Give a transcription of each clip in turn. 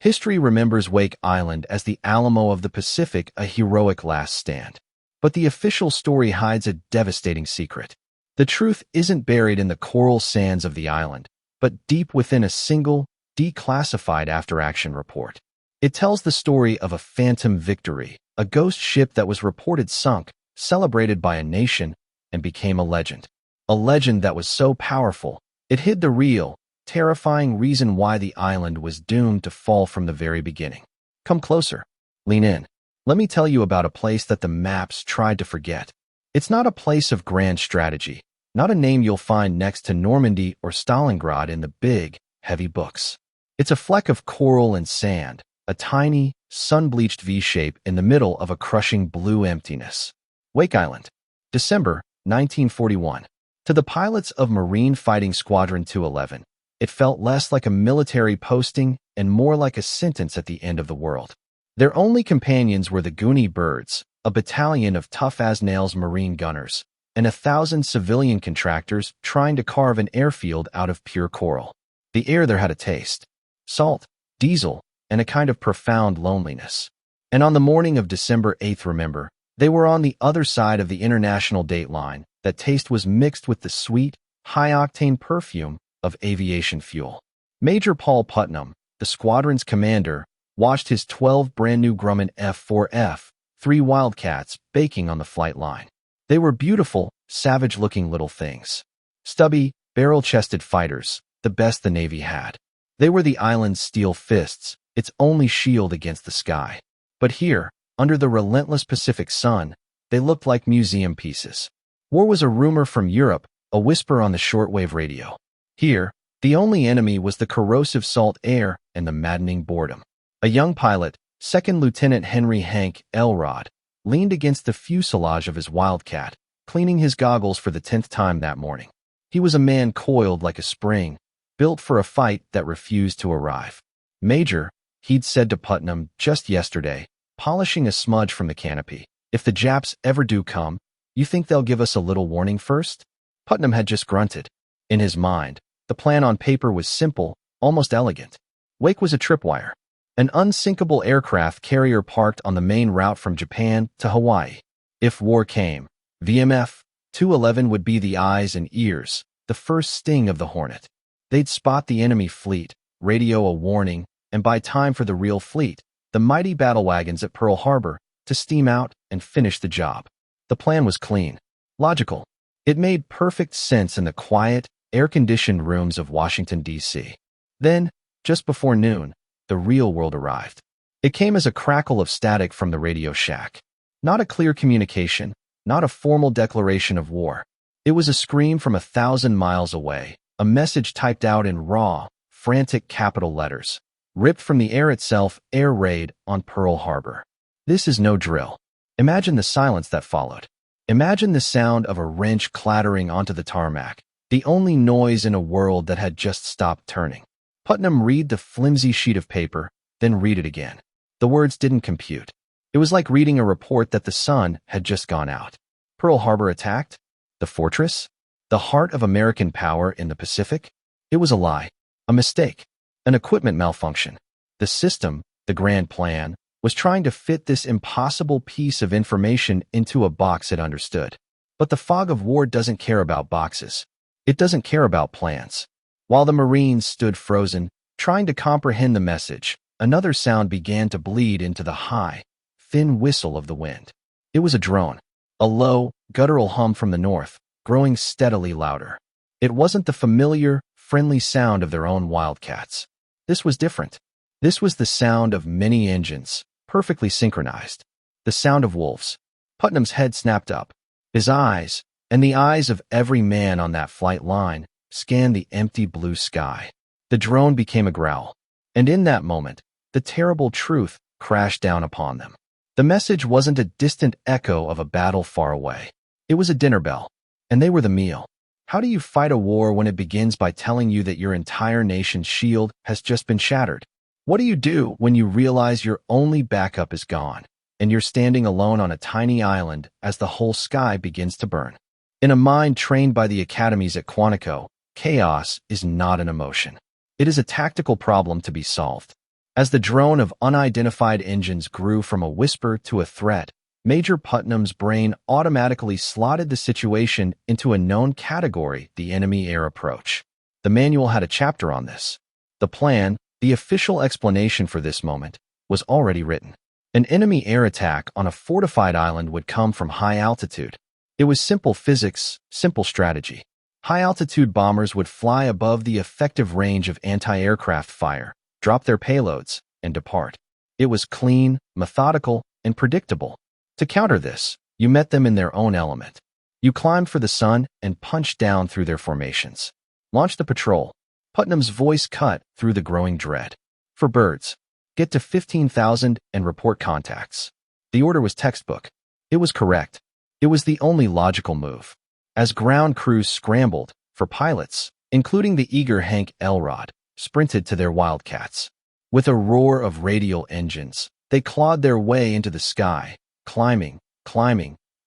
History remembers Wake Island as the Alamo of the Pacific, a heroic last stand. But the official story hides a devastating secret. The truth isn't buried in the coral sands of the island, but deep within a single, declassified after-action report. It tells the story of a phantom victory, a ghost ship that was reported sunk, celebrated by a nation, and became a legend. A legend that was so powerful, it hid the real, terrifying reason why the island was doomed to fall from the very beginning. Come closer. Lean in. Let me tell you about a place that the maps tried to forget. It's not a place of grand strategy, not a name you'll find next to Normandy or Stalingrad in the big, heavy books. It's a fleck of coral and sand, a tiny, sun-bleached V-shape in the middle of a crushing blue emptiness. Wake Island, December 1941. To the pilots of Marine Fighting Squadron 211, it felt less like a military posting and more like a sentence at the end of the world. Their only companions were the Goonie Birds, a battalion of tough-as-nails Marine gunners, and 1,000 civilian contractors trying to carve an airfield out of pure coral. The air there had a taste. Salt, diesel, and a kind of profound loneliness. And on the morning of December 8th, remember, they were on the other side of the international date line. That taste was mixed with the sweet, high-octane perfume of aviation fuel. Major Paul Putnam, the squadron's commander, watched his 12 brand-new Grumman F4F Wildcats baking on the flight line. They were beautiful, savage-looking little things. Stubby, barrel-chested fighters, the best the Navy had. They were the island's steel fists, its only shield against the sky. But here, under the relentless Pacific sun, they looked like museum pieces. War was a rumor from Europe, a whisper on the shortwave radio. Here, the only enemy was the corrosive salt air and the maddening boredom. A young pilot, Second Lieutenant Henry Hank Elrod, leaned against the fuselage of his Wildcat, cleaning his goggles for the 10th time that morning. He was a man coiled like a spring, built for a fight that refused to arrive. "Major," he'd said to Putnam just yesterday, polishing a smudge from the canopy, "if the Japs ever do come, you think they'll give us a little warning first?" Putnam had just grunted. In his mind, the plan on paper was simple, almost elegant. Wake was a tripwire, an unsinkable aircraft carrier parked on the main route from Japan to Hawaii. If war came, VMF 211 would be the eyes and ears, the first sting of the Hornet. They'd spot the enemy fleet, radio a warning, and buy time for the real fleet, the mighty battle wagons at Pearl Harbor, to steam out and finish the job. The plan was clean, logical. It made perfect sense in the quiet, air-conditioned rooms of Washington, D.C. Then, just before noon, the real world arrived. It came as a crackle of static from the radio shack. Not a clear communication, not a formal declaration of war. It was a scream from 1,000 miles away, a message typed out in raw, frantic capital letters, ripped from the air itself: air raid on Pearl Harbor. This is no drill. Imagine the silence that followed. Imagine the sound of a wrench clattering onto the tarmac, the only noise in a world that had just stopped turning. Putnam read the flimsy sheet of paper, then read it again. The words didn't compute. It was like reading a report that the sun had just gone out. Pearl Harbor attacked? The fortress? The heart of American power in the Pacific? It was a lie, a mistake, an equipment malfunction. The system, the grand plan, was trying to fit this impossible piece of information into a box it understood. But the fog of war doesn't care about boxes. It doesn't care about plans. While the Marines stood frozen, trying to comprehend the message, another sound began to bleed into the high, thin whistle of the wind. It was a drone, a low, guttural hum from the north, growing steadily louder. It wasn't the familiar, friendly sound of their own Wildcats. This was different. This was the sound of many engines, perfectly synchronized. The sound of wolves. Putnam's head snapped up. His eyes, and the eyes of every man on that flight line, scanned the empty blue sky. The drone became a growl. And in that moment, the terrible truth crashed down upon them. The message wasn't a distant echo of a battle far away. It was a dinner bell. And they were the meal. How do you fight a war when it begins by telling you that your entire nation's shield has just been shattered? What do you do when you realize your only backup is gone, and you're standing alone on a tiny island as the whole sky begins to burn? In a mind trained by the academies at Quantico, chaos is not an emotion. It is a tactical problem to be solved. As the drone of unidentified engines grew from a whisper to a threat, Major Putnam's brain automatically slotted the situation into a known category: the enemy air approach. The manual had a chapter on this. The plan, the official explanation for this moment, was already written. An enemy air attack on a fortified island would come from high altitude. It was simple physics, simple strategy. High-altitude bombers would fly above the effective range of anti-aircraft fire, drop their payloads, and depart. It was clean, methodical, and predictable. To counter this, you met them in their own element. You climbed for the sun and punched down through their formations. Launch the patrol. Putnam's voice cut through the growing dread. For birds, get to 15,000 and report contacts. The order was textbook. It was correct. It was the only logical move. As ground crews scrambled, for pilots, including the eager Hank Elrod, sprinted to their Wildcats. With a roar of radial engines, they clawed their way into the sky, climbing,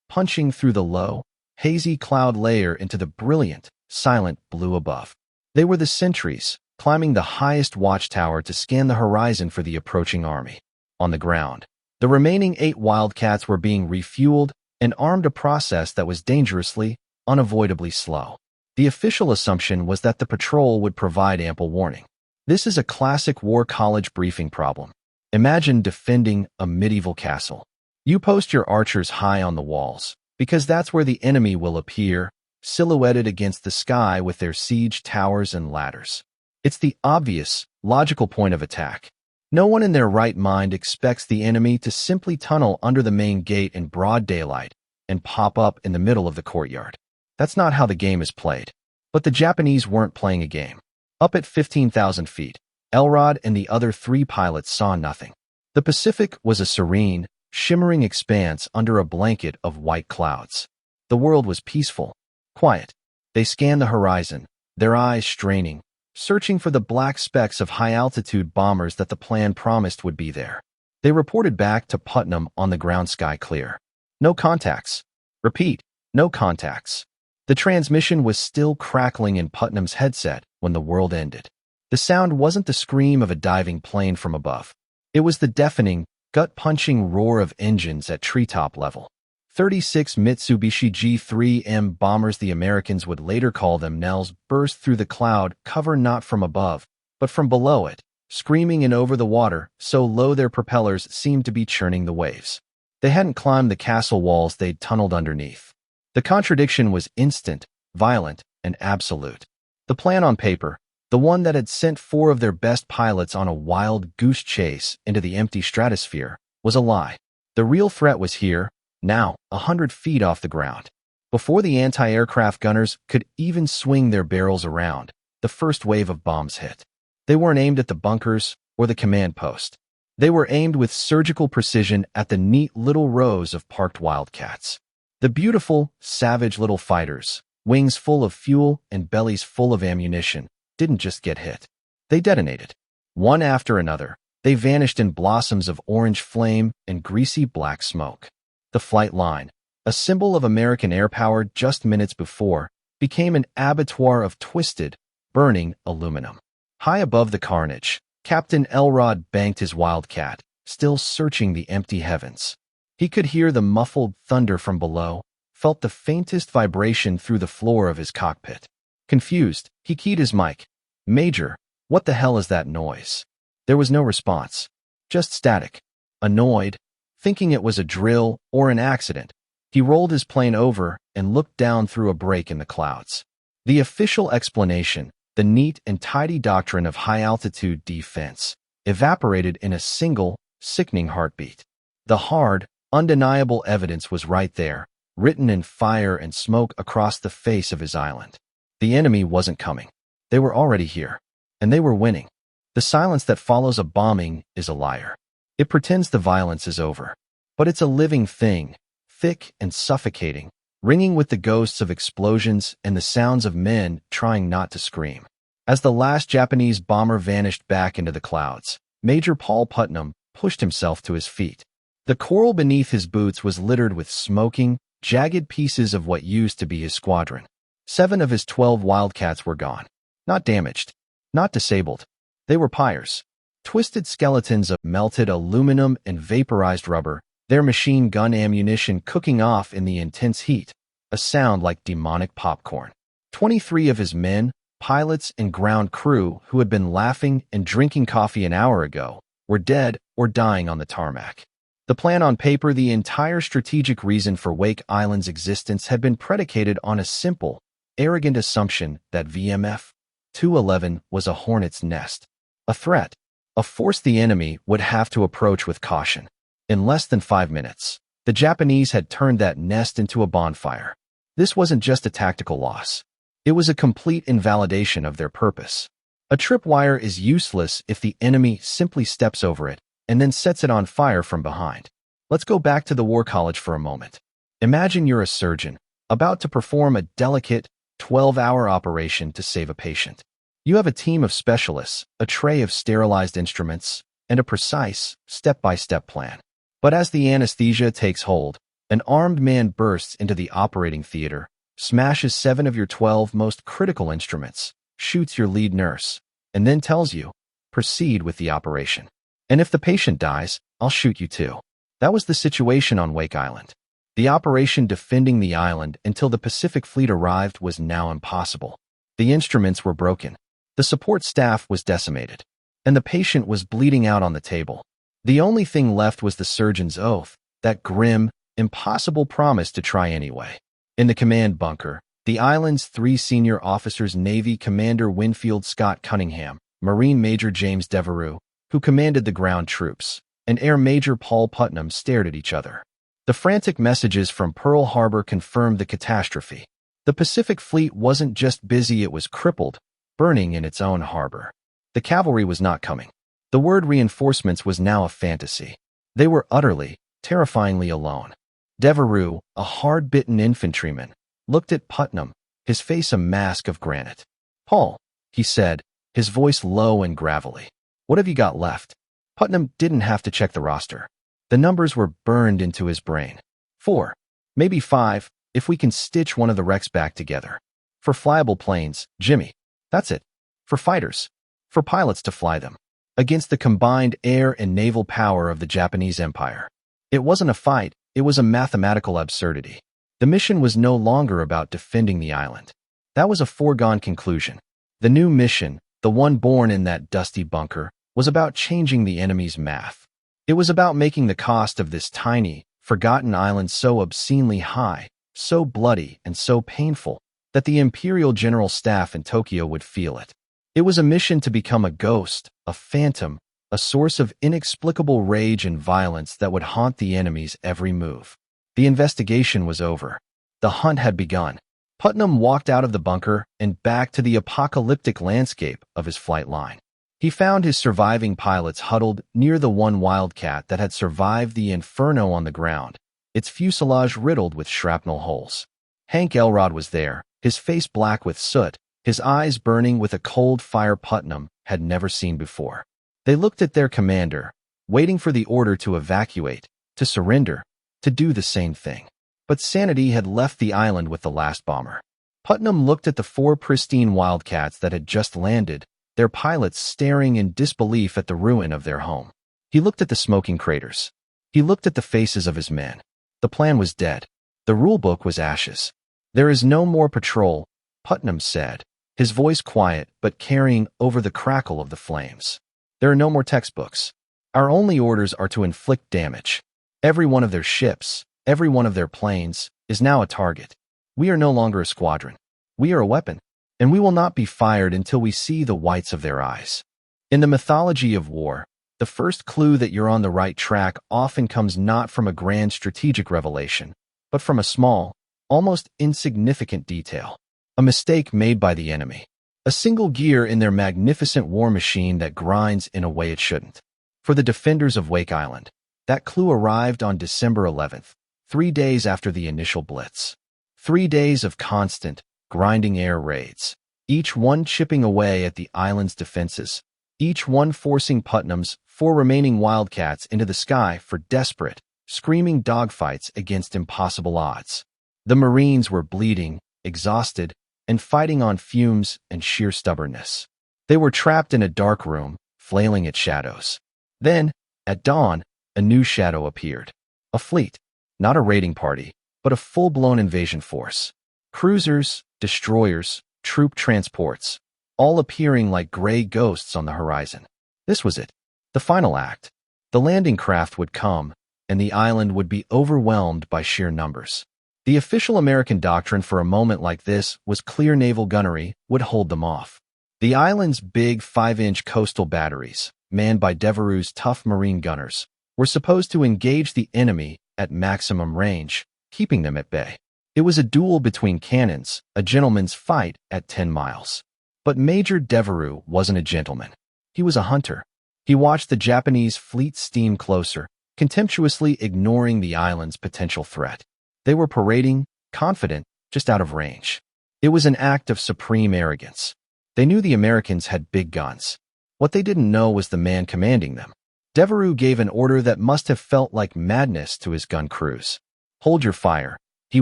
punching through the low, hazy cloud layer into the brilliant, silent blue above. They were the sentries, climbing the highest watchtower to scan the horizon for the approaching army. On the ground, the remaining 8 Wildcats were being refueled and armed, a process that was dangerously, unavoidably slow. The official assumption was that the patrol would provide ample warning. This is a classic war college briefing problem. Imagine defending a medieval castle. You post your archers high on the walls, because that's where the enemy will appear, silhouetted against the sky with their siege towers and ladders. It's the obvious, logical point of attack. No one in their right mind expects the enemy to simply tunnel under the main gate in broad daylight and pop up in the middle of the courtyard. That's not how the game is played. But the Japanese weren't playing a game. Up at 15,000 feet, Elrod and the other 3 pilots saw nothing. The Pacific was a serene, shimmering expanse under a blanket of white clouds. The world was peaceful, quiet. They scanned the horizon, their eyes straining, searching for the black specks of high-altitude bombers that the plan promised would be there. They reported back to Putnam on the ground: sky clear. No contacts. Repeat, no contacts. The transmission was still crackling in Putnam's headset when the world ended. The sound wasn't the scream of a diving plane from above. It was the deafening, gut-punching roar of engines at treetop level. 36 Mitsubishi G-3M bombers, the Americans would later call them Nels, burst through the cloud cover, not from above, but from below it, screaming and over the water, so low their propellers seemed to be churning the waves. They hadn't climbed the castle walls, they'd tunneled underneath. The contradiction was instant, violent, and absolute. The plan on paper, the one that had sent 4 of their best pilots on a wild goose chase into the empty stratosphere, was a lie. The real threat was here, now, 100 feet off the ground. Before the anti-aircraft gunners could even swing their barrels around, the first wave of bombs hit. They weren't aimed at the bunkers or the command post. They were aimed with surgical precision at the neat little rows of parked Wildcats. The beautiful, savage little fighters, wings full of fuel and bellies full of ammunition, didn't just get hit. They detonated. One after another, they vanished in blossoms of orange flame and greasy black smoke. The flight line, a symbol of American air power just minutes before, became an abattoir of twisted, burning aluminum. High above the carnage, Captain Elrod banked his Wildcat, still searching the empty heavens. He could hear the muffled thunder from below, felt the faintest vibration through the floor of his cockpit. Confused, he keyed his mic. "Major, what the hell is that noise?" There was no response. Just static. Annoyed, thinking it was a drill or an accident, he rolled his plane over and looked down through a break in the clouds. The official explanation, the neat and tidy doctrine of high-altitude defense, evaporated in a single, sickening heartbeat. The hard, undeniable evidence was right there, written in fire and smoke across the face of his island. The enemy wasn't coming. They were already here, and they were winning. The silence that follows a bombing is a liar. It pretends the violence is over, but it's a living thing, thick and suffocating, ringing with the ghosts of explosions and the sounds of men trying not to scream. As the last Japanese bomber vanished back into the clouds, Major Paul Putnam pushed himself to his feet. The coral beneath his boots was littered with smoking, jagged pieces of what used to be his squadron. 7 of his 12 Wildcats were gone. Not damaged, not disabled. They were pyres. Twisted skeletons of melted aluminum and vaporized rubber, their machine gun ammunition cooking off in the intense heat, a sound like demonic popcorn. 23 of his men, pilots and ground crew who had been laughing and drinking coffee an hour ago, were dead or dying on the tarmac. The plan on paper, the entire strategic reason for Wake Island's existence, had been predicated on a simple, arrogant assumption that VMF 211 was a hornet's nest, a threat, a force the enemy would have to approach with caution. In less than 5 minutes, the Japanese had turned that nest into a bonfire. This wasn't just a tactical loss. It was a complete invalidation of their purpose. A tripwire is useless if the enemy simply steps over it and then sets it on fire from behind. Let's go back to the War College for a moment. Imagine you're a surgeon, about to perform a delicate 12-hour operation to save a patient. You have a team of specialists, a tray of sterilized instruments, and a precise, step-by-step plan. But as the anesthesia takes hold, an armed man bursts into the operating theater, smashes 7 of your 12 most critical instruments, shoots your lead nurse, and then tells you, proceed with the operation. And if the patient dies, I'll shoot you too. That was the situation on Wake Island. The operation defending the island until the Pacific Fleet arrived was now impossible. The instruments were broken. The support staff was decimated. And the patient was bleeding out on the table. The only thing left was the surgeon's oath, that grim, impossible promise to try anyway. In the command bunker, the island's 3 senior officers, Navy Commander Winfield Scott Cunningham, Marine Major James Devereux, who commanded the ground troops, and Air Major Paul Putnam, stared at each other. The frantic messages from Pearl Harbor confirmed the catastrophe. The Pacific Fleet wasn't just busy, it was crippled, burning in its own harbor. The cavalry was not coming. The word reinforcements was now a fantasy. They were utterly, terrifyingly alone. Devereux, a hard-bitten infantryman, looked at Putnam, his face a mask of granite. "Paul," he said, his voice low and gravelly, "what have you got left?" Putnam didn't have to check the roster. The numbers were burned into his brain. 4, maybe 5, if we can stitch one of the wrecks back together. For flyable planes, Jimmy. That's it. For fighters. For pilots to fly them. Against the combined air and naval power of the Japanese Empire. It wasn't a fight, it was a mathematical absurdity. The mission was no longer about defending the island. That was a foregone conclusion. The new mission, the one born in that dusty bunker, was about changing the enemy's math. It was about making the cost of this tiny, forgotten island so obscenely high, so bloody and so painful, that the Imperial General Staff in Tokyo would feel it. It was a mission to become a ghost, a phantom, a source of inexplicable rage and violence that would haunt the enemy's every move. The investigation was over. The hunt had begun. Putnam walked out of the bunker and back to the apocalyptic landscape of his flight line. He found his surviving pilots huddled near the one Wildcat that had survived the inferno on the ground, its fuselage riddled with shrapnel holes. Hank Elrod was there, his face black with soot, his eyes burning with a cold fire Putnam had never seen before. They looked at their commander, waiting for the order to evacuate, to surrender, to do the same thing. But sanity had left the island with the last bomber. Putnam looked at the 4 pristine Wildcats that had just landed, their pilots staring in disbelief at the ruin of their home. He looked at the smoking craters. He looked at the faces of his men. The plan was dead. The rulebook was ashes. "There is no more patrol," Putnam said, his voice quiet but carrying over the crackle of the flames. "There are no more textbooks. Our only orders are to inflict damage. Every one of their ships, every one of their planes, is now a target. We are no longer a squadron. We are a weapon, and we will not be fired until we see the whites of their eyes." In the mythology of war, the first clue that you're on the right track often comes not from a grand strategic revelation, but from a small, almost insignificant detail. A mistake made by the enemy. A single gear in their magnificent war machine that grinds in a way it shouldn't. For the defenders of Wake Island, that clue arrived on December 11th, 3 days after the initial blitz. 3 days of constant, grinding air raids, each one chipping away at the island's defenses, each one forcing Putnam's 4 remaining Wildcats into the sky for desperate, screaming dogfights against impossible odds. The Marines were bleeding, exhausted, and fighting on fumes and sheer stubbornness. They were trapped in a dark room, flailing its shadows. Then, at dawn, a new shadow appeared. A fleet. Not a raiding party, but a full-blown invasion force. Cruisers, destroyers, troop transports, all appearing like gray ghosts on the horizon. This was it. The final act. The landing craft would come, and the island would be overwhelmed by sheer numbers. The official American doctrine for a moment like this was clear naval gunnery would hold them off. The island's big 5-inch coastal batteries, manned by Devereux's tough marine gunners, were supposed to engage the enemy at maximum range, keeping them at bay. It was a duel between cannons, a gentleman's fight at 10 miles. But Major Devereux wasn't a gentleman. He was a hunter. He watched the Japanese fleet steam closer, contemptuously ignoring the island's potential threat. They were parading, confident, just out of range. It was an act of supreme arrogance. They knew the Americans had big guns. What they didn't know was the man commanding them. Devereux gave an order that must have felt like madness to his gun crews. "Hold your fire," he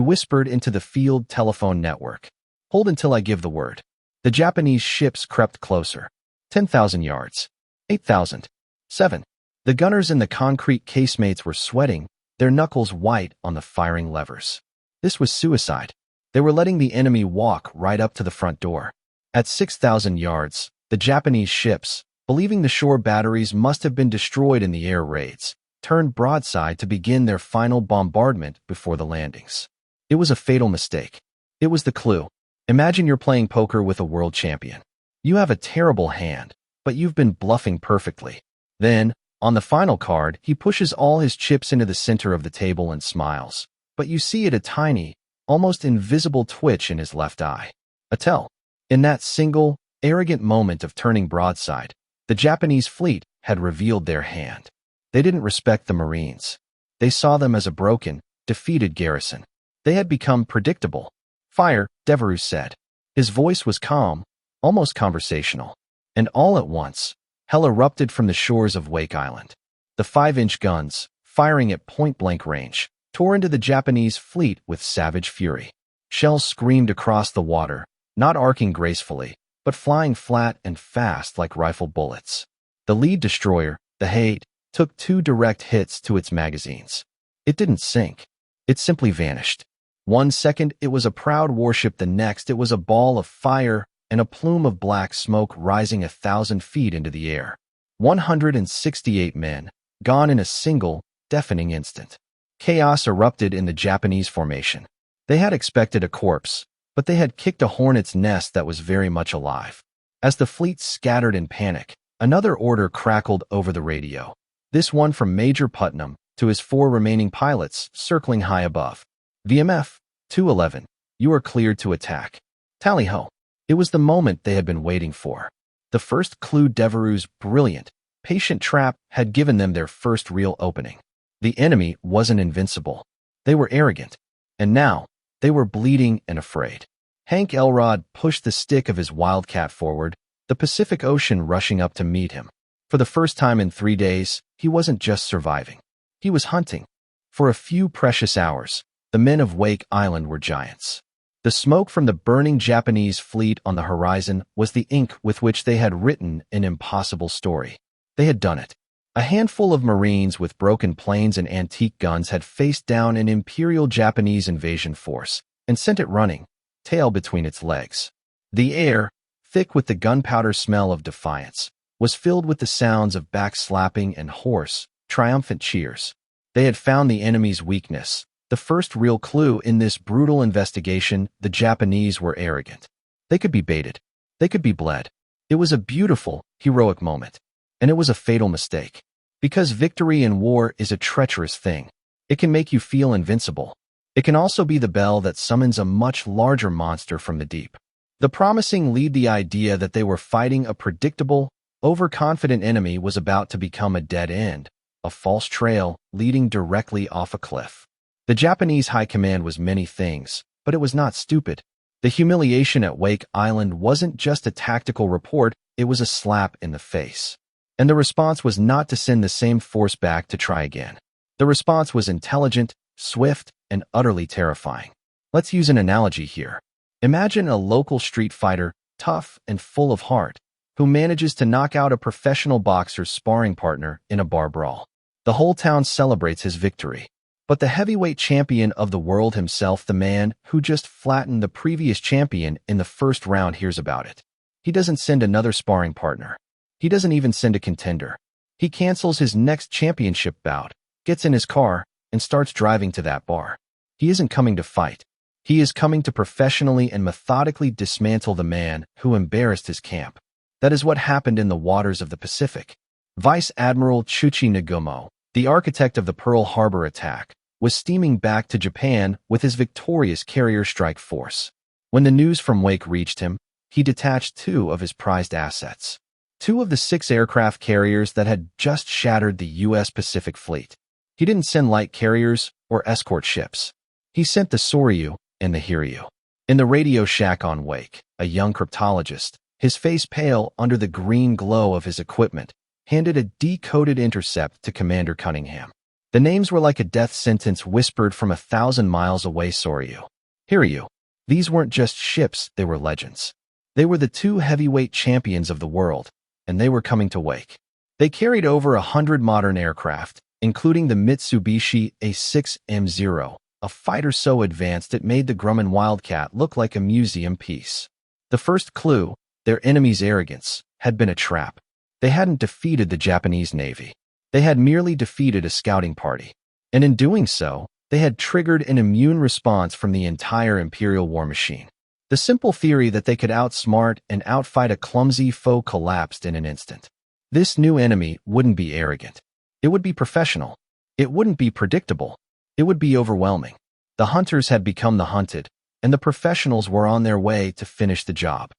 whispered into the field telephone network. "Hold until I give the word." The Japanese ships crept closer. 10,000 yards. 8,000. 7. The gunners in the concrete casemates were sweating, their knuckles white on the firing levers. This was suicide. They were letting the enemy walk right up to the front door. At 6,000 yards, the Japanese ships, believing the shore batteries must have been destroyed in the air raids, turned broadside to begin their final bombardment before the landings. It was a fatal mistake. It was the clue. Imagine you're playing poker with a world champion. You have a terrible hand, but you've been bluffing perfectly. Then, on the final card, he pushes all his chips into the center of the table and smiles. But you see a tiny, almost invisible twitch in his left eye. A tell. In that single, arrogant moment of turning broadside, the Japanese fleet had revealed their hand. They didn't respect the Marines. They saw them as a broken, defeated garrison. They had become predictable. "Fire," Devereux said. His voice was calm, almost conversational. And all at once, hell erupted from the shores of Wake Island. The 5-inch guns, firing at point-blank range, tore into the Japanese fleet with savage fury. Shells screamed across the water, not arcing gracefully, but flying flat and fast like rifle bullets. The lead destroyer, the Hate, took 2 direct hits to its magazines. It didn't sink. It simply vanished. One second it was a proud warship, the next it was a ball of fire and a plume of black smoke rising 1,000 feet into the air. 168 men, gone in a single, deafening instant. Chaos erupted in the Japanese formation. They had expected a corpse, but they had kicked a hornet's nest that was very much alive. As the fleet scattered in panic, another order crackled over the radio. This one from Major Putnam to his 4 remaining pilots circling high above. "VMF 211, you are cleared to attack." Tally-ho. It was the moment they had been waiting for. The first clue Devereux's brilliant, patient trap had given them their first real opening. The enemy wasn't invincible. They were arrogant. And now, they were bleeding and afraid. Hank Elrod pushed the stick of his Wildcat forward, the Pacific Ocean rushing up to meet him. For the first time in 3 days, he wasn't just surviving. He was hunting. For a few precious hours, the men of Wake Island were giants. The smoke from the burning Japanese fleet on the horizon was the ink with which they had written an impossible story. They had done it. A handful of Marines with broken planes and antique guns had faced down an Imperial Japanese invasion force and sent it running, tail between its legs. The air, thick with the gunpowder smell of defiance, was filled with the sounds of backslapping and hoarse, triumphant cheers. They had found the enemy's weakness. The first real clue in this brutal investigation. The Japanese were arrogant. They could be baited. They could be bled. It was a beautiful, heroic moment. And it was a fatal mistake. Because victory in war is a treacherous thing. It can make you feel invincible. It can also be the bell that summons a much larger monster from the deep. The promising lead, the idea that they were fighting a predictable, overconfident enemy, was about to become a dead end, a false trail leading directly off a cliff. The Japanese high command was many things, but it was not stupid. The humiliation at Wake Island wasn't just a tactical report, it was a slap in the face. And the response was not to send the same force back to try again. The response was intelligent, swift, and utterly terrifying. Let's use an analogy here. Imagine a local street fighter, tough and full of heart, who manages to knock out a professional boxer's sparring partner in a bar brawl. The whole town celebrates his victory. But the heavyweight champion of the world himself, the man who just flattened the previous champion in the first round, hears about it. He doesn't send another sparring partner. He doesn't even send a contender. He cancels his next championship bout, gets in his car, and starts driving to that bar. He isn't coming to fight. He is coming to professionally and methodically dismantle the man who embarrassed his camp. That is what happened in the waters of the Pacific. Vice Admiral Chuchi Nagumo, the architect of the Pearl Harbor attack, was steaming back to Japan with his victorious carrier strike force. When the news from Wake reached him, he detached 2 of his prized assets. 2 of the 6 aircraft carriers that had just shattered the U.S. Pacific Fleet. He didn't send light carriers or escort ships. He sent the Soryu and the Hiryu. In the radio shack on Wake, a young cryptologist, his face pale under the green glow of his equipment, handed a decoded intercept to Commander Cunningham. The names were like a death sentence whispered from 1,000 miles away. Soryu, Hiryu. These weren't just ships, they were legends. They were the 2 heavyweight champions of the world, and they were coming to Wake. They carried over 100 modern aircraft, including the Mitsubishi A6M0, a fighter so advanced it made the Grumman Wildcat look like a museum piece. The first clue, their enemy's arrogance, had been a trap. They hadn't defeated the Japanese Navy. They had merely defeated a scouting party. And in doing so, they had triggered an immune response from the entire Imperial war machine. The simple theory that they could outsmart and outfight a clumsy foe collapsed in an instant. This new enemy wouldn't be arrogant. It would be professional. It wouldn't be predictable. It would be overwhelming. The hunters had become the hunted, and the professionals were on their way to finish the job.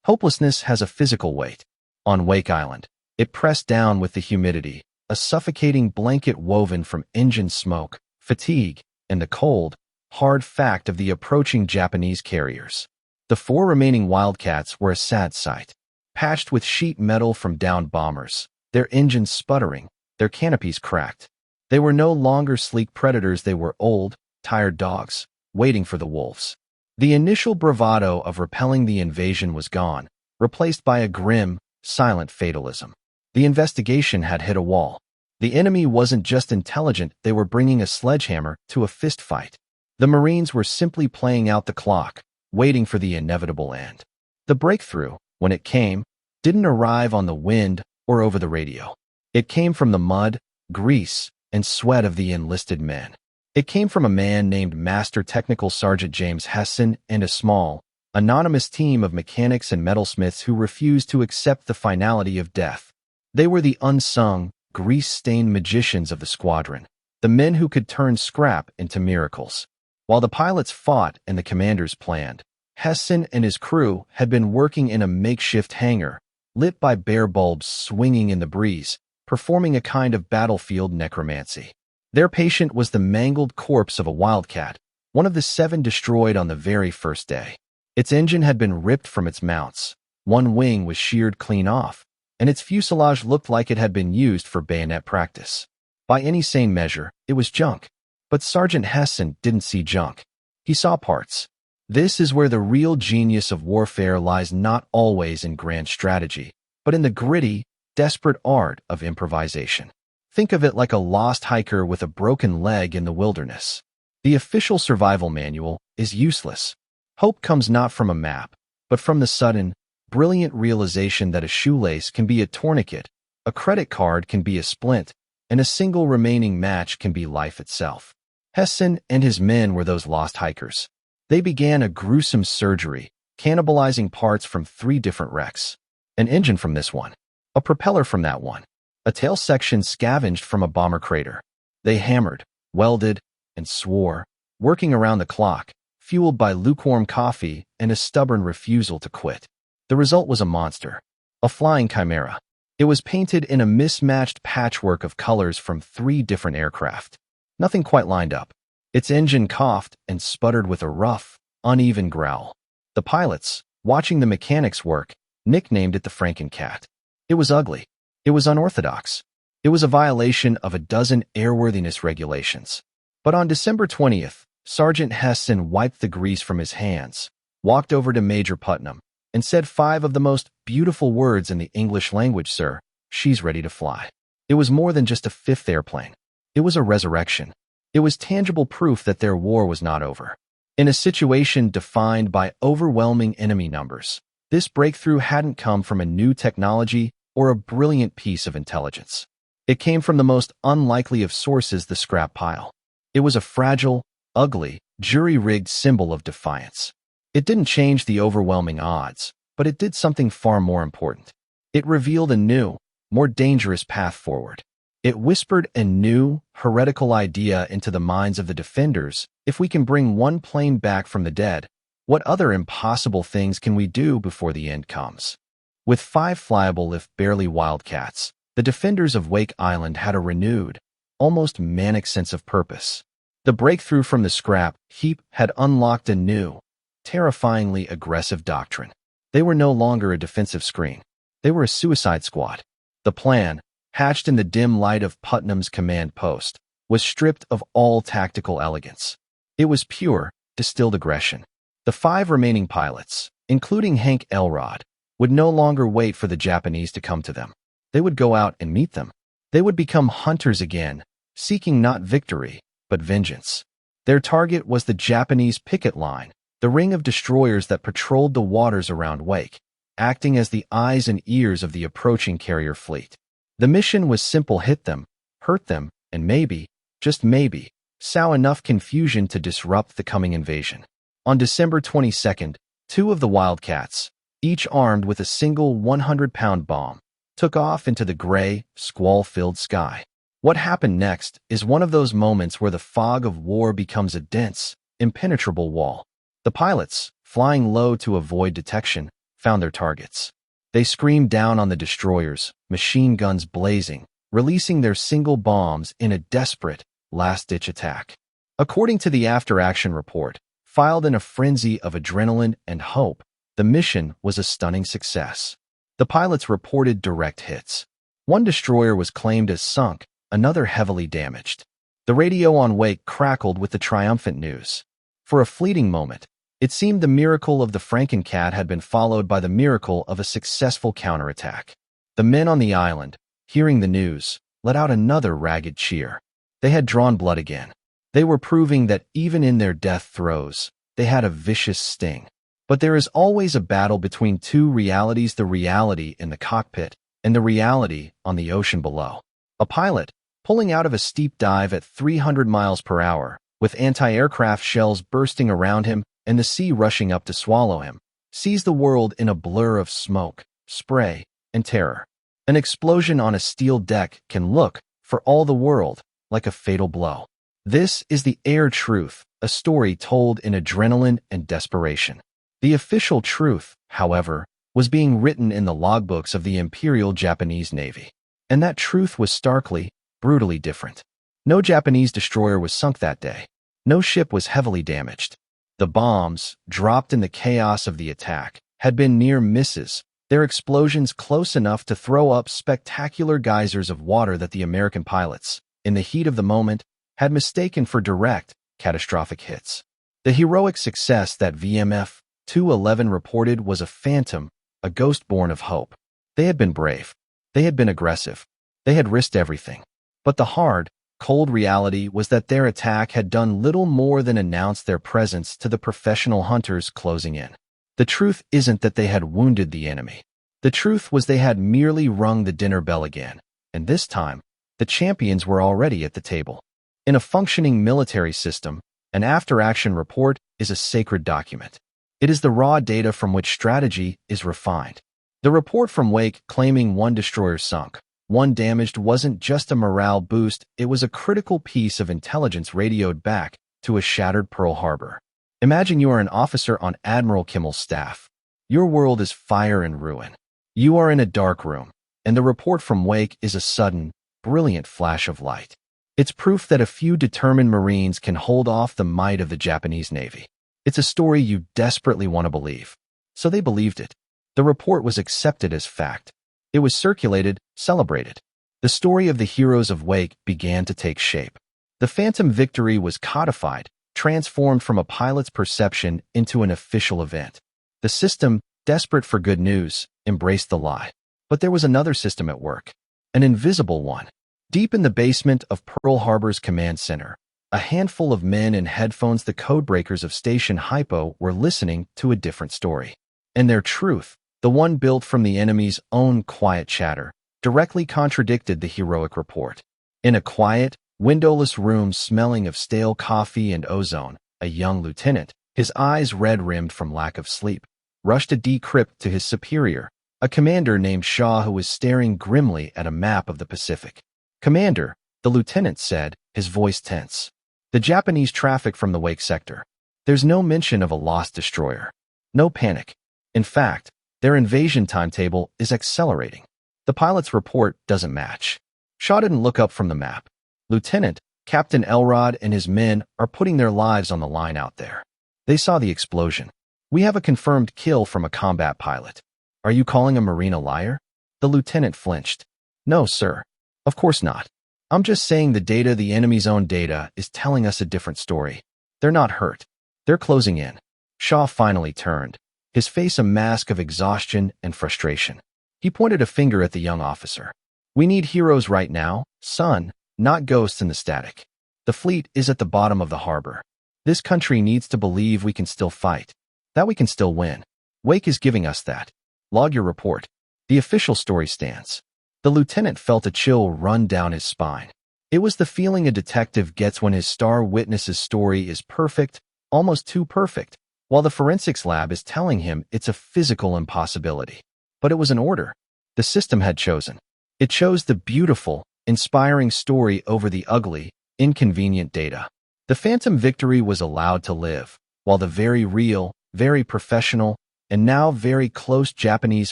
Hopelessness has a physical weight. On Wake Island, it pressed down with the humidity, a suffocating blanket woven from engine smoke, fatigue, and the cold, hard fact of the approaching Japanese carriers. The 4 remaining Wildcats were a sad sight, patched with sheet metal from downed bombers, their engines sputtering, their canopies cracked. They were no longer sleek predators, they were old, tired dogs, waiting for the wolves. The initial bravado of repelling the invasion was gone, replaced by a grim, silent fatalism. The investigation had hit a wall. The enemy wasn't just intelligent, they were bringing a sledgehammer to a fist fight. The Marines were simply playing out the clock, waiting for the inevitable end. The breakthrough, when it came, didn't arrive on the wind or over the radio. It came from the mud, grease, and sweat of the enlisted men. It came from a man named Master Technical Sergeant James Hesson and a small, anonymous team of mechanics and metalsmiths who refused to accept the finality of death. They were the unsung, grease-stained magicians of the squadron, the men who could turn scrap into miracles. While the pilots fought and the commanders planned, Hesson and his crew had been working in a makeshift hangar, lit by bare bulbs swinging in the breeze, performing a kind of battlefield necromancy. Their patient was the mangled corpse of a Wildcat, one of the 7 destroyed on the very first day. Its engine had been ripped from its mounts, one wing was sheared clean off, and its fuselage looked like it had been used for bayonet practice. By any sane measure, it was junk. But Sergeant Hesson didn't see junk. He saw parts. This is where the real genius of warfare lies, not always in grand strategy, but in the gritty, desperate art of improvisation. Think of it like a lost hiker with a broken leg in the wilderness. The official survival manual is useless. Hope comes not from a map, but from the sudden, brilliant realization that a shoelace can be a tourniquet, a credit card can be a splint, and a single remaining match can be life itself. Hesson and his men were those lost hikers. They began a gruesome surgery, cannibalizing parts from 3 different wrecks. An engine from this one, a propeller from that one, a tail section scavenged from a bomber crater. They hammered, welded, and swore, working around the clock, fueled by lukewarm coffee and a stubborn refusal to quit. The result was a monster, a flying chimera. It was painted in a mismatched patchwork of colors from 3 different aircraft. Nothing quite lined up. Its engine coughed and sputtered with a rough, uneven growl. The pilots, watching the mechanics work, nicknamed it the Frankencat. It was ugly. It was unorthodox. It was a violation of a dozen airworthiness regulations. But on December 20th, Sergeant Hesson wiped the grease from his hands, walked over to Major Putnam, and said 5 of the most beautiful words in the English language, sir. She's ready to fly. It was more than just a fifth airplane. It was a resurrection. It was tangible proof that their war was not over. In a situation defined by overwhelming enemy numbers, this breakthrough hadn't come from a new technology or a brilliant piece of intelligence. It came from the most unlikely of sources, the scrap pile. It was a fragile, ugly, jury-rigged symbol of defiance. It didn't change the overwhelming odds, but it did something far more important. It revealed a new, more dangerous path forward. It whispered a new, heretical idea into the minds of the defenders. If we can bring one plane back from the dead, what other impossible things can we do before the end comes? With 5 flyable if barely Wildcats, the defenders of Wake Island had a renewed, almost manic sense of purpose. The breakthrough from the scrap heap had unlocked a new, terrifyingly aggressive doctrine. They were no longer a defensive screen. They were a suicide squad. The plan, hatched in the dim light of Putnam's command post, was stripped of all tactical elegance. It was pure, distilled aggression. The 5 remaining pilots, including Hank Elrod, would no longer wait for the Japanese to come to them. They would go out and meet them. They would become hunters again, seeking not victory, but vengeance. Their target was the Japanese picket line, the ring of destroyers that patrolled the waters around Wake, acting as the eyes and ears of the approaching carrier fleet. The mission was simple: hit them, hurt them, and maybe, just maybe, sow enough confusion to disrupt the coming invasion. On December 22nd, 2 of the Wildcats, each armed with a single 100-pound bomb, took off into the gray, squall-filled sky. What happened next is one of those moments where the fog of war becomes a dense, impenetrable wall. The pilots, flying low to avoid detection, found their targets. They screamed down on the destroyers, machine guns blazing, releasing their single bombs in a desperate, last-ditch attack. According to the after-action report, filed in a frenzy of adrenaline and hope, the mission was a stunning success. The pilots reported direct hits. 1 destroyer was claimed as sunk, another heavily damaged. The radio on Wake crackled with the triumphant news. For a fleeting moment, it seemed the miracle of the Frankencat had been followed by the miracle of a successful counterattack. The men on the island, hearing the news, let out another ragged cheer. They had drawn blood again. They were proving that even in their death throes, they had a vicious sting. But there is always a battle between 2 realities: the reality in the cockpit and the reality on the ocean below. A pilot, pulling out of a steep dive at 300 miles per hour, with anti-aircraft shells bursting around him and the sea rushing up to swallow him, sees the world in a blur of smoke, spray, and terror. An explosion on a steel deck can look, for all the world, like a fatal blow. This is the air truth, a story told in adrenaline and desperation. The official truth, however, was being written in the logbooks of the Imperial Japanese Navy. And that truth was starkly, brutally different. No Japanese destroyer was sunk that day. No ship was heavily damaged. The bombs, dropped in the chaos of the attack, had been near misses, their explosions close enough to throw up spectacular geysers of water that the American pilots, in the heat of the moment, had mistaken for direct, catastrophic hits. The heroic success that VMF 211 reported was a phantom, a ghost born of hope. They had been brave. They had been aggressive. They had risked everything. But the hard, cold reality was that their attack had done little more than announce their presence to the professional hunters closing in. The truth isn't that they had wounded the enemy. The truth was they had merely rung the dinner bell again, and this time, the champions were already at the table. In a functioning military system, an after-action report is a sacred document. It is the raw data from which strategy is refined. The report from Wake claiming 1 destroyer sunk, 1 damaged wasn't just a morale boost, it was a critical piece of intelligence radioed back to a shattered Pearl Harbor. Imagine you are an officer on Admiral Kimmel's staff. Your world is fire and ruin. You are in a dark room, and the report from Wake is a sudden, brilliant flash of light. It's proof that a few determined Marines can hold off the might of the Japanese Navy. It's a story you desperately want to believe. So they believed it. The report was accepted as fact. It was circulated, celebrated. The story of the heroes of Wake began to take shape. The phantom victory was codified, transformed from a pilot's perception into an official event. The system, desperate for good news, embraced the lie. But there was another system at work, an invisible one. Deep in the basement of Pearl Harbor's command center, a handful of men in headphones, the codebreakers of Station Hypo, were listening to a different story. And their truth, the one built from the enemy's own quiet chatter, directly contradicted the heroic report. In a quiet, windowless room smelling of stale coffee and ozone, a young lieutenant, his eyes red-rimmed from lack of sleep, rushed a decrypt to his superior, a commander named Shaw, who was staring grimly at a map of the Pacific. "Commander," the lieutenant said, his voice tense. "The Japanese traffic from the Wake sector. There's no mention of a lost destroyer. No panic. In fact, their invasion timetable is accelerating. The pilot's report doesn't match." Shaw didn't look up from the map. "Lieutenant, Captain Elrod and his men are putting their lives on the line out there. They saw the explosion. We have a confirmed kill from a combat pilot. Are you calling a Marine a liar?" The lieutenant flinched. "No, sir. Of course not. I'm just saying the data, the enemy's own data, is telling us a different story. They're not hurt. They're closing in." Shaw finally turned, his face a mask of exhaustion and frustration. He pointed a finger at the young officer. "We need heroes right now, son, not ghosts in the static. The fleet is at the bottom of the harbor. This country needs to believe we can still fight, that we can still win. Wake is giving us that. Log your report. The official story stands." The lieutenant felt a chill run down his spine. It was the feeling a detective gets when his star witness's story is perfect, almost too perfect, while the forensics lab is telling him it's a physical impossibility. But it was an order. The system had chosen. It chose the beautiful, inspiring story over the ugly, inconvenient data. The phantom victory was allowed to live, while the very real, very professional, and now very close Japanese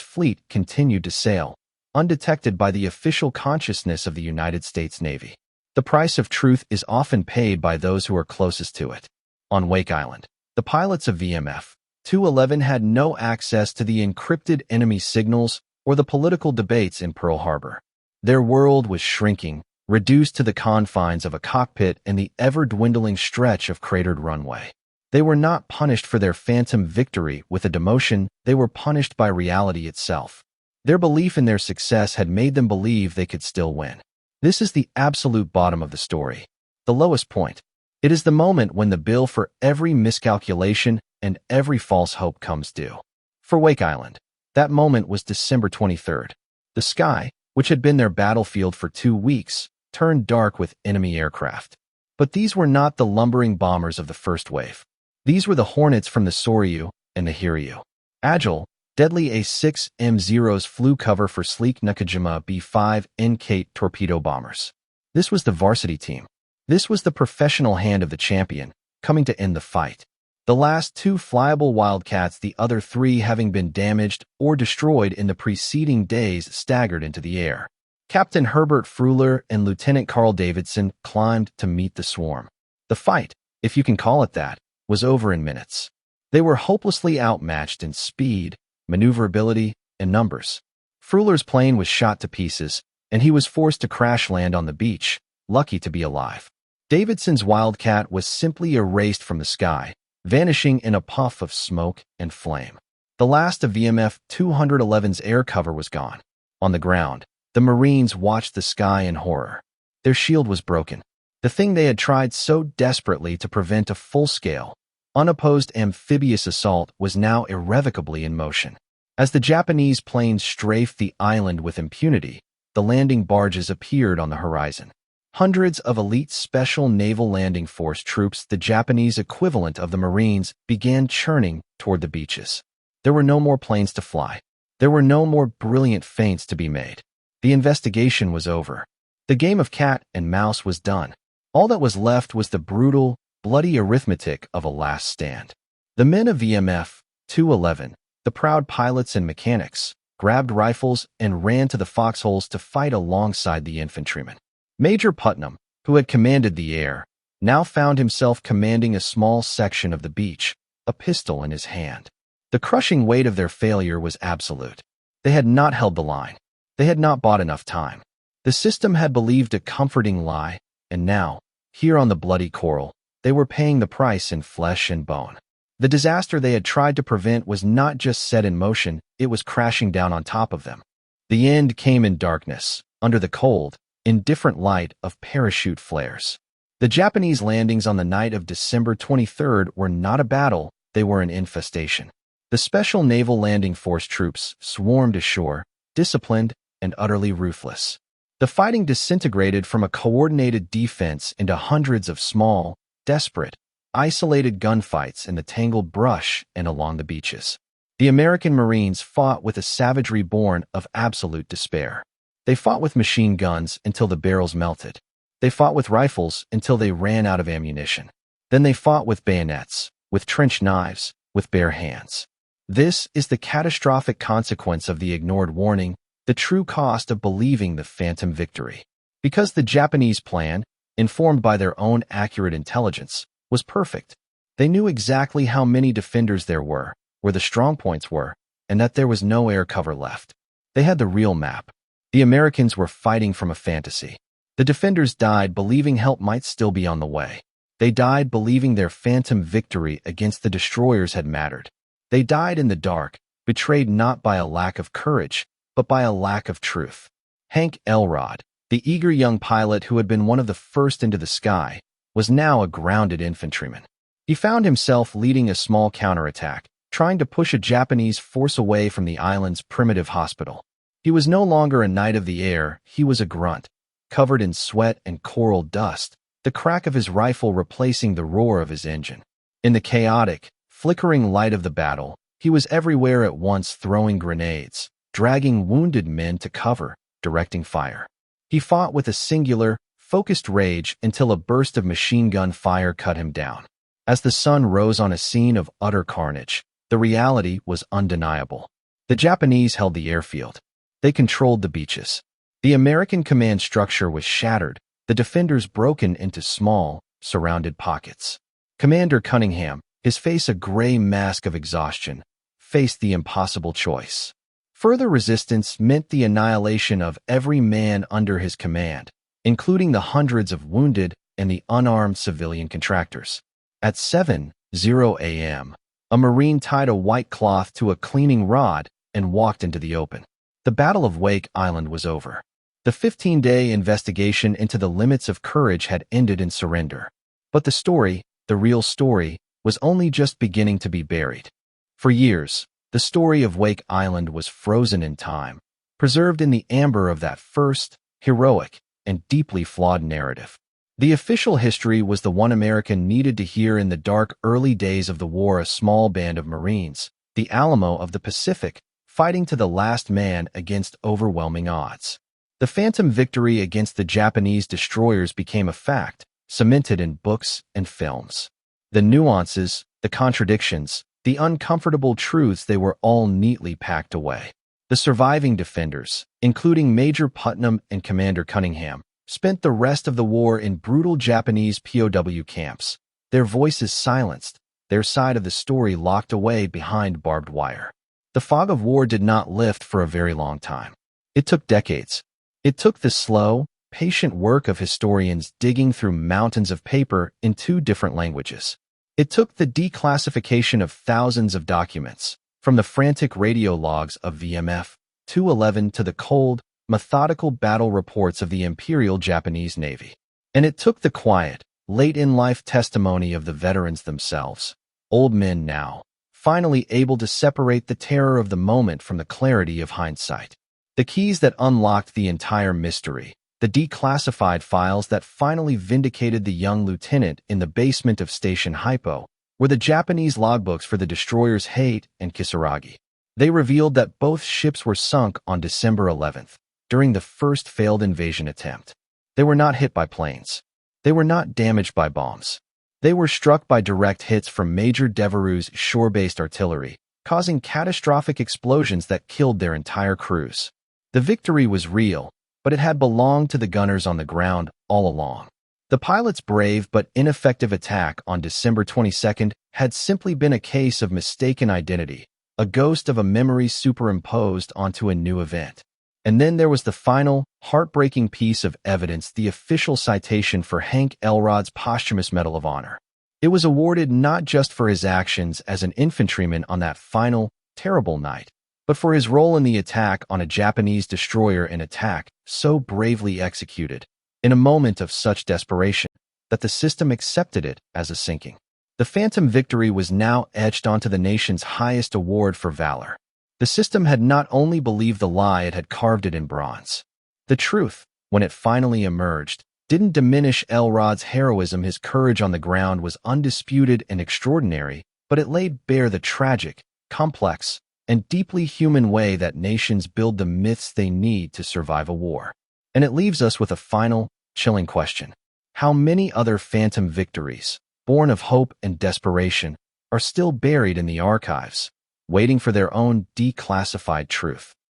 fleet continued to sail, undetected by the official consciousness of the United States Navy. The price of truth is often paid by those who are closest to it. On Wake Island, the pilots of VMF 211 had no access to the encrypted enemy signals or the political debates in Pearl Harbor. Their world was shrinking, reduced to the confines of a cockpit and the ever-dwindling stretch of cratered runway. They were not punished for their phantom victory with a demotion, they were punished by reality itself. Their belief in their success had made them believe they could still win. This is the absolute bottom of the story. The lowest point. It is the moment when the bill for every miscalculation and every false hope comes due. For Wake Island, that moment was December 23rd. The sky, which had been their battlefield for 2 weeks, turned dark with enemy aircraft. But these were not the lumbering bombers of the first wave. These were the Hornets from the Soryu and the Hiryu. Agile, deadly A6M0s flew cover for sleek Nakajima B5 N-Kate torpedo bombers. This was the varsity team. This was the professional hand of the champion, coming to end the fight. The last 2 flyable Wildcats, the other 3 having been damaged or destroyed in the preceding days, staggered into the air. Captain Herbert Fruehler and Lieutenant Carl Davidson climbed to meet the swarm. The fight, if you can call it that, was over in minutes. They were hopelessly outmatched in speed, maneuverability, and numbers. Fruehler's plane was shot to pieces, and he was forced to crash land on the beach, lucky to be alive. Davidson's Wildcat was simply erased from the sky, vanishing in a puff of smoke and flame. The last of VMF 211's air cover was gone. On the ground, the Marines watched the sky in horror. Their shield was broken. The thing they had tried so desperately to prevent a full-scale, unopposed amphibious assault was now irrevocably in motion. As the Japanese planes strafed the island with impunity, the landing barges appeared on the horizon. Hundreds of elite Special Naval Landing Force troops, the Japanese equivalent of the Marines, began churning toward the beaches. There were no more planes to fly. There were no more brilliant feints to be made. The investigation was over. The game of cat and mouse was done. All that was left was the brutal, bloody arithmetic of a last stand. The men of VMF 211, the proud pilots and mechanics, grabbed rifles and ran to the foxholes to fight alongside the infantrymen. Major Putnam, who had commanded the air, now found himself commanding a small section of the beach, a pistol in his hand. The crushing weight of their failure was absolute. They had not held the line. They had not bought enough time. The system had believed a comforting lie, and now, here on the bloody coral, they were paying the price in flesh and bone. The disaster they had tried to prevent was not just set in motion, it was crashing down on top of them. The end came in darkness, under the cold, indifferent light of parachute flares. The Japanese landings on the night of December 23rd were not a battle, they were an infestation. The Special Naval Landing Force troops swarmed ashore, disciplined and utterly ruthless. The fighting disintegrated from a coordinated defense into hundreds of small, desperate, isolated gunfights in the tangled brush and along the beaches. The American Marines fought with a savagery born of absolute despair. They fought with machine guns until the barrels melted. They fought with rifles until they ran out of ammunition. Then they fought with bayonets, with trench knives, with bare hands. This is the catastrophic consequence of the ignored warning, the true cost of believing the phantom victory. Because the Japanese plan, informed by their own accurate intelligence, was perfect. They knew exactly how many defenders there were, where the strong points were, and that there was no air cover left. They had the real map. The Americans were fighting from a fantasy. The defenders died believing help might still be on the way. They died believing their phantom victory against the destroyers had mattered. They died in the dark, betrayed not by a lack of courage, but by a lack of truth. Hank Elrod, the eager young pilot who had been one of the first into the sky, was now a grounded infantryman. He found himself leading a small counterattack, trying to push a Japanese force away from the island's primitive hospital. He was no longer a knight of the air, he was a grunt, covered in sweat and coral dust, the crack of his rifle replacing the roar of his engine. In the chaotic, flickering light of the battle, he was everywhere at once, throwing grenades, dragging wounded men to cover, directing fire. He fought with a singular, focused rage until a burst of machine gun fire cut him down. As the sun rose on a scene of utter carnage, the reality was undeniable. The Japanese held the airfield. They controlled the beaches. The American command structure was shattered, the defenders broken into small, surrounded pockets. Commander Cunningham, his face a gray mask of exhaustion, faced the impossible choice. Further resistance meant the annihilation of every man under his command, including the hundreds of wounded and the unarmed civilian contractors. At 7:00 a.m., a Marine tied a white cloth to a cleaning rod and walked into the open. The Battle of Wake Island was over. The 15-day investigation into the limits of courage had ended in surrender. But the story, the real story, was only just beginning to be buried. For years, the story of Wake Island was frozen in time, preserved in the amber of that first, heroic, and deeply flawed narrative. The official history was the one America needed to hear in the dark early days of the war. A small band of Marines, the Alamo of the Pacific, fighting to the last man against overwhelming odds. The phantom victory against the Japanese destroyers became a fact, cemented in books and films. The nuances, the contradictions, the uncomfortable truths, they were all neatly packed away. The surviving defenders, including Major Putnam and Commander Cunningham, spent the rest of the war in brutal Japanese POW camps, their voices silenced, their side of the story locked away behind barbed wire. The fog of war did not lift for a very long time. It took decades. It took the slow, patient work of historians digging through mountains of paper in 2 different languages. It took the declassification of thousands of documents, from the frantic radio logs of VMF 211 to the cold, methodical battle reports of the Imperial Japanese Navy. And it took the quiet, late-in-life testimony of the veterans themselves, old men now, finally able to separate the terror of the moment from the clarity of hindsight. The keys that unlocked the entire mystery, the declassified files that finally vindicated the young lieutenant in the basement of Station Hypo, were the Japanese logbooks for the destroyers Hate and Kisaragi. They revealed that both ships were sunk on December 11th, during the first failed invasion attempt. They were not hit by planes. They were not damaged by bombs. They were struck by direct hits from Major Devereux's shore-based artillery, causing catastrophic explosions that killed their entire crews. The victory was real, but it had belonged to the gunners on the ground all along. The pilot's brave but ineffective attack on December 22nd had simply been a case of mistaken identity, a ghost of a memory superimposed onto a new event. And then there was the final, heartbreaking piece of evidence, the official citation for Hank Elrod's posthumous Medal of Honor. It was awarded not just for his actions as an infantryman on that final, terrible night, but for his role in the attack on a Japanese destroyer, an attack so bravely executed, in a moment of such desperation, that the system accepted it as a sinking. The Phantom victory was now etched onto the nation's highest award for valor. The system had not only believed the lie, it had carved it in bronze. The truth, when it finally emerged, didn't diminish Elrod's heroism. His courage on the ground was undisputed and extraordinary, but it laid bare the tragic, complex, and deeply human way that nations build the myths they need to survive a war. And it leaves us with a final, chilling question. How many other Phantom victories, born of hope and desperation, are still buried in the archives, waiting for their own declassified truth?